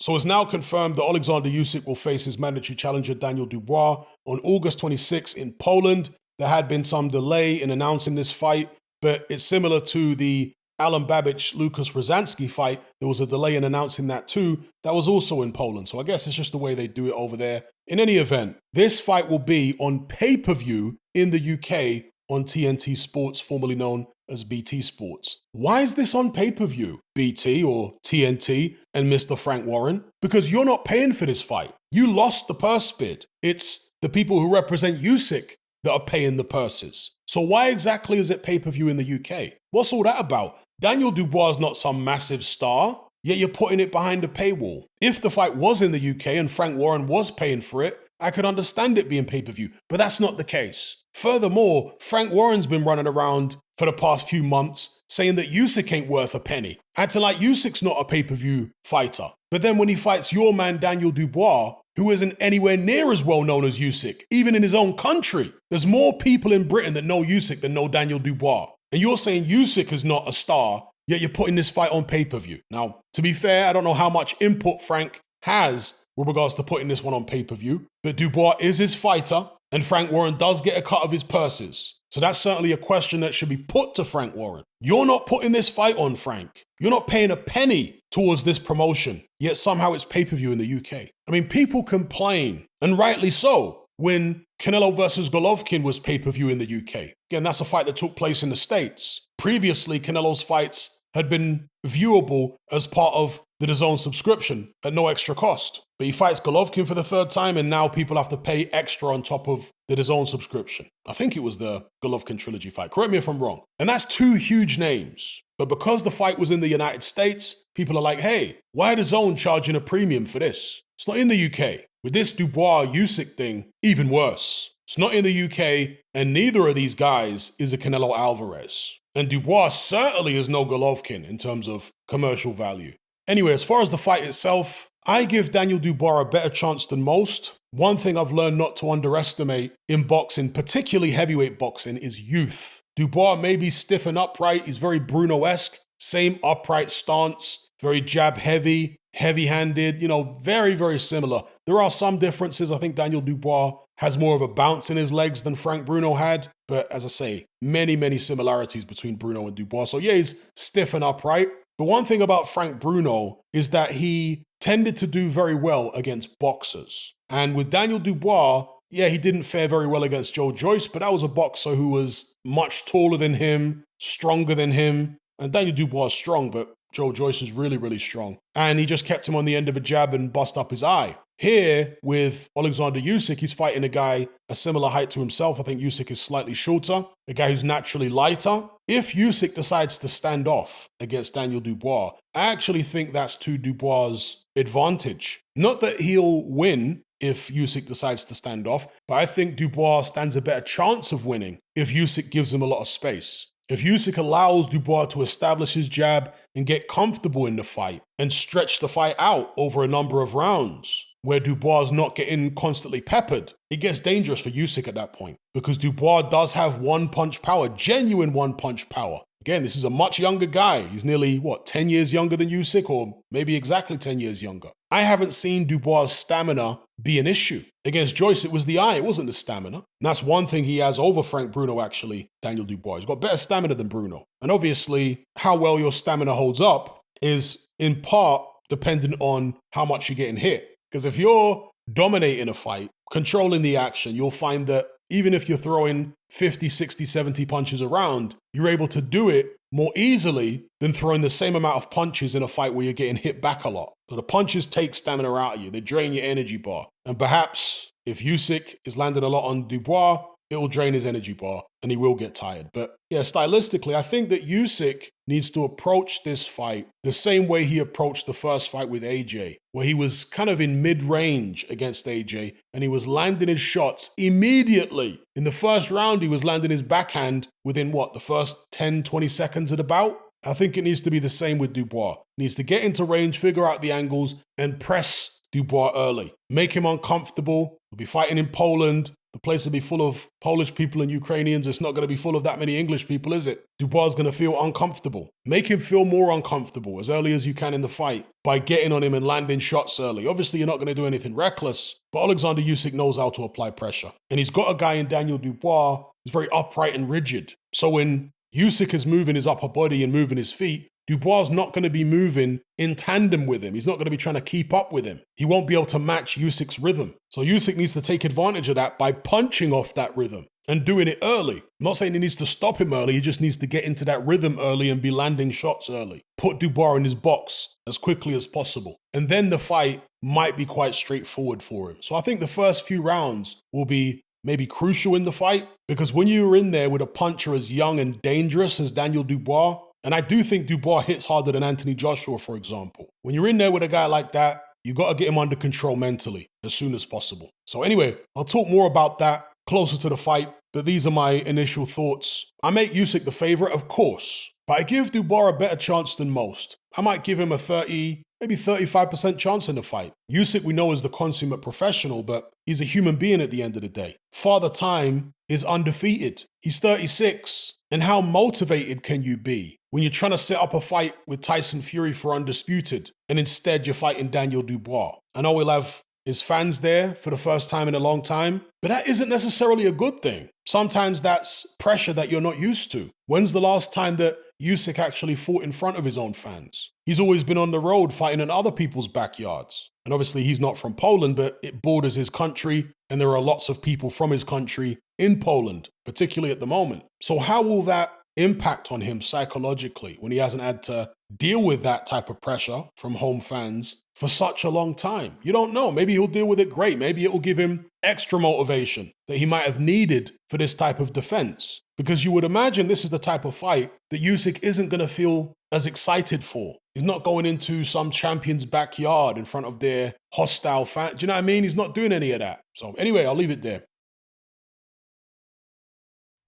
So it's now confirmed that Oleksandr Usyk will face his mandatory challenger Daniel Dubois on August 26 in Poland. There had been some delay in announcing this fight, but it's similar to the Alan Babic-Lucas Rozansky fight. There was a delay in announcing that too. That was also in Poland. So I guess it's just the way they do it over there. In any event, this fight will be on pay-per-view in the UK on TNT Sports, formerly known as BT Sports. Why is this on pay-per-view, BT or TNT and Mr. Frank Warren? Because you're not paying for this fight. You lost the purse bid. It's the people who represent Usyk that are paying the purses. So why exactly is it pay-per-view in the UK? What's all that about? Daniel Dubois is not some massive star, yet you're putting it behind a paywall. If the fight was in the UK and Frank Warren was paying for it, I could understand it being pay-per-view, but that's not the case. Furthermore, Frank Warren's been running around for the past few months saying that Usyk ain't worth a penny, acting like Usyk's not a pay-per-view fighter. But then when he fights your man Daniel Dubois, who isn't anywhere near as well known as Usyk, even in his own country, there's more people in Britain that know Usyk than know Daniel Dubois. And you're saying Usyk is not a star, yet you're putting this fight on pay-per-view. Now, to be fair, I don't know how much input Frank has with regards to putting this one on pay-per-view, but Dubois is his fighter, and Frank Warren does get a cut of his purses. So that's certainly a question that should be put to Frank Warren. You're not putting this fight on, Frank. You're not paying a penny towards this promotion, yet somehow it's pay-per-view in the UK. I mean, people complain, and rightly so, when Canelo versus Golovkin was pay-per-view in the UK. Again, that's a fight that took place in the States. Previously, Canelo's fights had been viewable as part of the DAZN subscription at no extra cost. But he fights Golovkin for the third time, and now people have to pay extra on top of the DAZN subscription. I think it was the Golovkin trilogy fight. Correct me if I'm wrong. And that's two huge names. But because the fight was in the United States, people are like, hey, why are DAZN charging a premium for this? It's not in the UK. With this Dubois-Usyk thing, even worse. It's not in the UK, and neither of these guys is a Canelo Alvarez. And Dubois certainly is no Golovkin in terms of commercial value. Anyway, as far as the fight itself, I give Daniel Dubois a better chance than most. One thing I've learned not to underestimate in boxing, particularly heavyweight boxing, is youth. Dubois may be stiff and upright. He's very Bruno-esque. Same upright stance, very jab heavy, heavy-handed, very, very similar. There are some differences. I think Daniel Dubois has more of a bounce in his legs than Frank Bruno had. But as I say, many, many similarities between Bruno and Dubois. So yeah, he's stiff and upright. But one thing about Frank Bruno is that he tended to do very well against boxers. And with Daniel Dubois, yeah, he didn't fare very well against Joe Joyce, but that was a boxer who was much taller than him, stronger than him. And Daniel Dubois is strong, but Joe Joyce is really, really strong. And he just kept him on the end of a jab and bust up his eye. Here, with Oleksandr Usyk, he's fighting a guy a similar height to himself. I think Usyk is slightly shorter, a guy who's naturally lighter. If Usyk decides to stand off against Daniel Dubois, I actually think that's to Dubois' advantage. Not that he'll win if Usyk decides to stand off, but I think Dubois stands a better chance of winning if Usyk gives him a lot of space. If Usyk allows Dubois to establish his jab and get comfortable in the fight and stretch the fight out over a number of rounds, where Dubois is not getting constantly peppered, it gets dangerous for Usyk at that point because Dubois does have one-punch power, genuine one-punch power. Again, this is a much younger guy. He's nearly, 10 years younger than Usyk, or maybe exactly 10 years younger. I haven't seen Dubois' stamina be an issue. Against Joyce, it was the eye, it wasn't the stamina. And that's one thing he has over Frank Bruno, actually, Daniel Dubois. He's got better stamina than Bruno. And obviously, how well your stamina holds up is in part dependent on how much you're getting hit. Because if you're dominating a fight, controlling the action, you'll find that even if you're throwing 50, 60, 70 punches around, you're able to do it more easily than throwing the same amount of punches in a fight where you're getting hit back a lot. So the punches take stamina out of you. They drain your energy bar. And perhaps if Usyk is landing a lot on Dubois, it will drain his energy bar and he will get tired. But yeah, stylistically, I think that Usyk needs to approach this fight the same way he approached the first fight with AJ, where he was kind of in mid-range against AJ and he was landing his shots immediately. In the first round, he was landing his backhand within the first 10, 20 seconds of the bout? I think it needs to be the same with Dubois. He needs to get into range, figure out the angles, and press Dubois early. Make him uncomfortable. He'll be fighting in Poland. The place will be full of Polish people and Ukrainians. It's not going to be full of that many English people, is it? Dubois is going to feel uncomfortable. Make him feel more uncomfortable as early as you can in the fight by getting on him and landing shots early. Obviously, you're not going to do anything reckless, but Oleksandr Usyk knows how to apply pressure. And he's got a guy in Daniel Dubois who's very upright and rigid. So when Usyk is moving his upper body and moving his feet, Dubois is not going to be moving in tandem with him. He's not going to be trying to keep up with him. He won't be able to match Usyk's rhythm. So Usyk needs to take advantage of that by punching off that rhythm and doing it early. I'm not saying he needs to stop him early. He just needs to get into that rhythm early and be landing shots early. Put Dubois in his box as quickly as possible. And then the fight might be quite straightforward for him. So I think the first few rounds will be maybe crucial in the fight, because when you're in there with a puncher as young and dangerous as Daniel Dubois, and I do think Dubois hits harder than Anthony Joshua, for example. When you're in there with a guy like that, you got to get him under control mentally as soon as possible. So anyway, I'll talk more about that closer to the fight, but these are my initial thoughts. I make Usyk the favorite, of course, but I give Dubois a better chance than most. I might give him a 30, maybe 35% chance in the fight. Usyk we know is the consummate professional, but he's a human being at the end of the day. Father Time is undefeated. He's 36. And how motivated can you be when you're trying to set up a fight with Tyson Fury for undisputed and instead you're fighting Daniel Dubois? I know he'll have his fans there for the first time in a long time, but that isn't necessarily a good thing. Sometimes that's pressure that you're not used to. When's the last time that Usyk actually fought in front of his own fans? He's always been on the road fighting in other people's backyards. And obviously he's not from Poland, but it borders his country, and there are lots of people from his country in Poland, particularly at the moment. So how will that impact on him psychologically when he hasn't had to deal with that type of pressure from home fans for such a long time? You don't know. Maybe he'll deal with it great. Maybe it will give him extra motivation that he might have needed for this type of defense. Because you would imagine this is the type of fight that Usyk isn't going to feel as excited for. He's not going into some champion's backyard in front of their hostile fans. Do you know what I mean? He's not doing any of that. So anyway, I'll leave it there.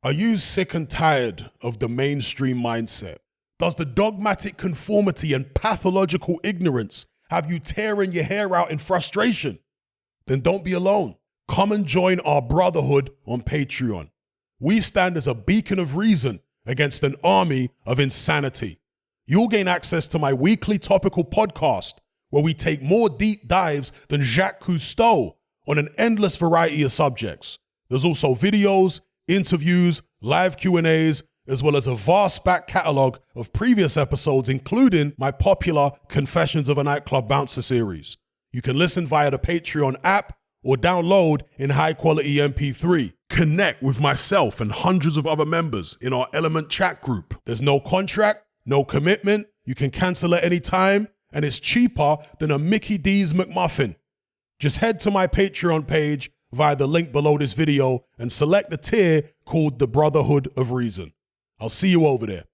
Are you sick and tired of the mainstream mindset? Does the dogmatic conformity and pathological ignorance have you tearing your hair out in frustration? Then don't be alone. Come and join our brotherhood on Patreon. We stand as a beacon of reason against an army of insanity. You'll gain access to my weekly topical podcast, where we take more deep dives than Jacques Cousteau on an endless variety of subjects. There's also videos, interviews, live Q&As, as well as a vast back catalogue of previous episodes, including my popular Confessions of a Nightclub Bouncer series. You can listen via the Patreon app or download in high-quality MP3. Connect with myself and hundreds of other members in our Element chat group. There's no contract, no commitment, you can cancel at any time, and it's cheaper than a Mickey D's McMuffin. Just head to my Patreon page via the link below this video and select the tier called the Brotherhood of Reason. I'll see you over there.